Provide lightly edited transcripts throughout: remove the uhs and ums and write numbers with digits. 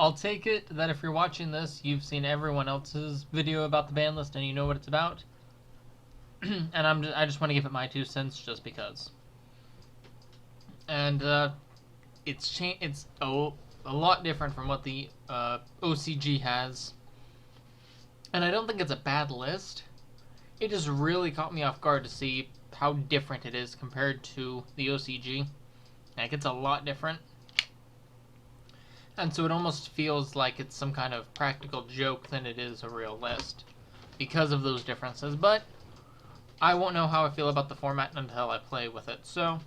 I'll take it that if you're watching this, you've seen everyone else's video about the ban list and you know what it's about. And I just want to give it my 2 cents just because. And it's a lot different from what the OCG has. And I don't think it's a bad list. It just really caught me off guard to see how different it is compared to the OCG. Like, it's a lot different. And so it almost feels like it's some kind of practical joke than it is a real list because of those differences. But I won't know how I feel about the format until I play with it. So,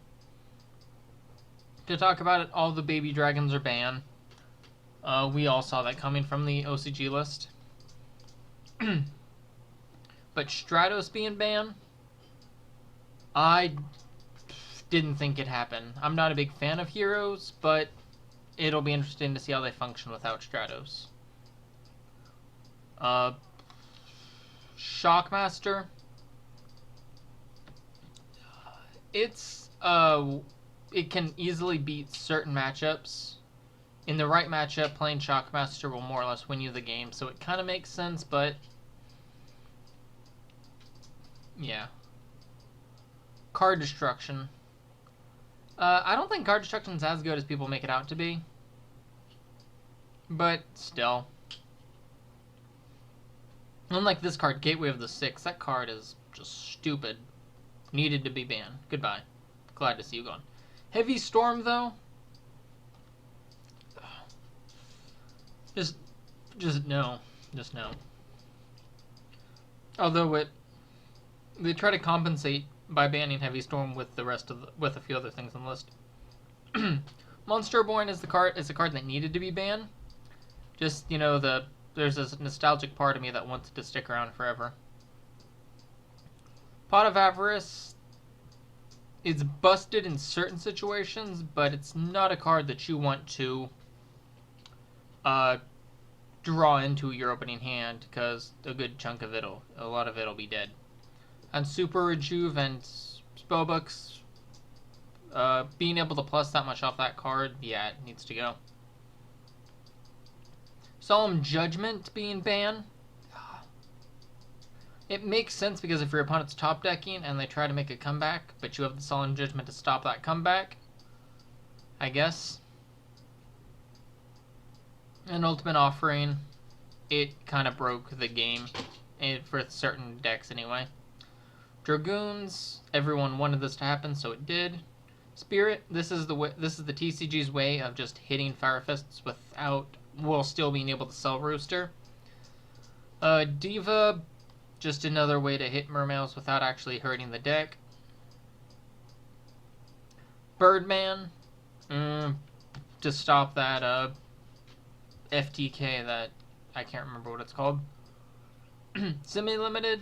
to talk about it, all the baby dragons are banned. We all saw that coming from the OCG list. But Stratos being banned, I didn't think it'd happen. I'm not a big fan of heroes, but it'll be interesting to see how they function without Stratos. Shockmaster. It can easily beat certain matchups. In the right matchup, playing Shockmaster will more or less win you the game, so it kind of makes sense, but yeah. Card Destruction. I don't think Card Destruction is as good as people make it out to be. But still. Unlike this card, Gateway of the Six, that card is just stupid. Needed to be banned. Goodbye. Glad to see you gone. Heavy Storm, though. Just no. Just no. Although they try to compensate by banning Heavy Storm with with a few other things on the list. Monsterborn is a card that needed to be banned. Just, you know, there's this nostalgic part of me that wants it to stick around forever. Pot of Avarice, it's busted in certain situations, but it's not a card that you want to draw into your opening hand, because a good chunk of a lot of it'll be dead. And Super Rejuve and Spellbooks, being able to plus that much off that card, yeah, it needs to go. Solemn Judgment being banned. It makes sense because if your opponent's top decking and they try to make a comeback, but you have the Solemn Judgment to stop that comeback, I guess. And Ultimate Offering, it kind of broke the game, for certain decks anyway. Dragoons, everyone wanted this to happen, so it did. Spirit, this is the TCG's way of just hitting Fire Fists while still being able to sell Rooster. Diva, just another way to hit Mermails without actually hurting the deck. Birdman, to stop that FTK that I can't remember what it's called. Semi-limited.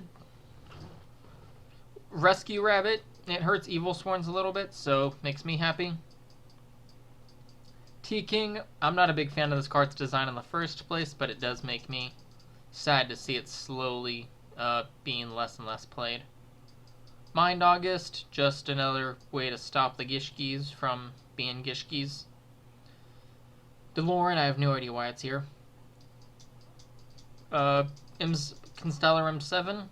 Rescue Rabbit, it hurts Evil Sworns a little bit, so makes me happy. T-King, I'm not a big fan of this card's design in the first place, but it does make me sad to see it slowly being less and less played. Mind August, just another way to stop the Gishkis from being Gishkis. Dolor, I have no idea why it's here. Constellar M7.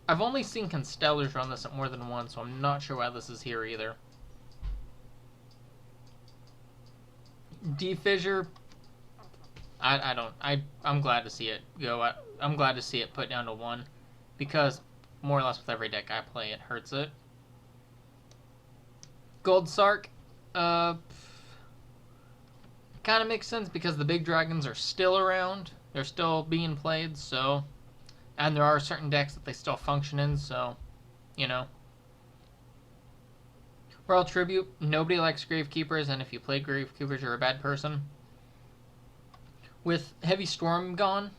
I've only seen Constellars run this at more than once, so I'm not sure why this is here either. D-Fissure, I'm glad to see it go. I'm glad to see it put down to 1, because more or less with every deck I play, it hurts it. Gold Sark, kind of makes sense because the big dragons are still around. They're still being played, so... And there are certain decks that they still function in, so, you know. Royal Tribute, nobody likes Gravekeepers, and if you play Gravekeepers, you're a bad person. With Heavy Storm gone,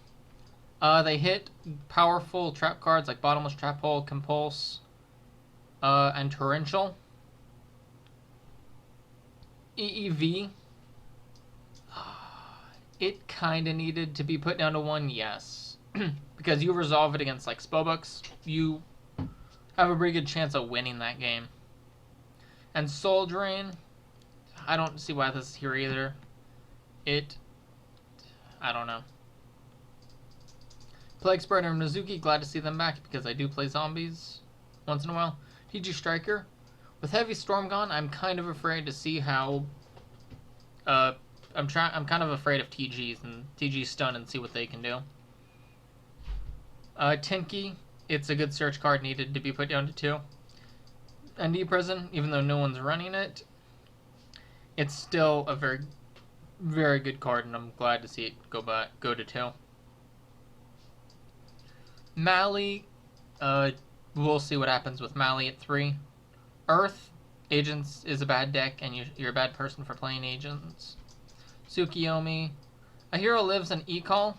they hit powerful trap cards like Bottomless Trap Hole, Compulse, and Torrential. EEV, it kind of needed to be put down to 1, yes. Because you resolve it against, like, Spellbooks, you have a pretty good chance of winning that game. And Soul Drain, I don't see why this is here either. I don't know. Plague Spreader and Mizuki, glad to see them back because I do play zombies once in a while. TG Striker, with Heavy Storm gone, I'm kind of afraid to see how. I'm kind of afraid of TGs and TG Stun and see what they can do. Tinky, it's a good search card, needed to be put down to 2. ND Prison, even though no one's running it, it's still a very, very good card, and I'm glad to see it go to 2. Mally, we'll see what happens with Mally at 3. Earth, Agents is a bad deck, and you're a bad person for playing Agents. Tsukiyomi, a hero lives in E-Call.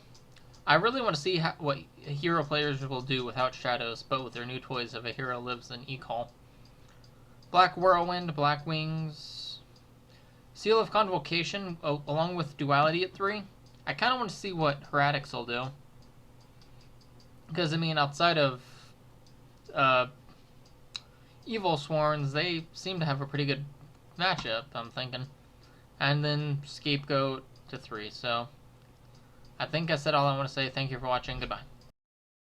I really want to see what hero players will do without Shadows, but with their new toys of a hero lives in E-Call. Black Whirlwind, Black Wings, Seal of Convocation, along with Duality at 3. I kind of want to see what Heretics will do. Because, I mean, outside of Evil Sworns, they seem to have a pretty good matchup, I'm thinking. And then Scapegoat to 3, so I think I said all I want to say. Thank you for watching. Goodbye.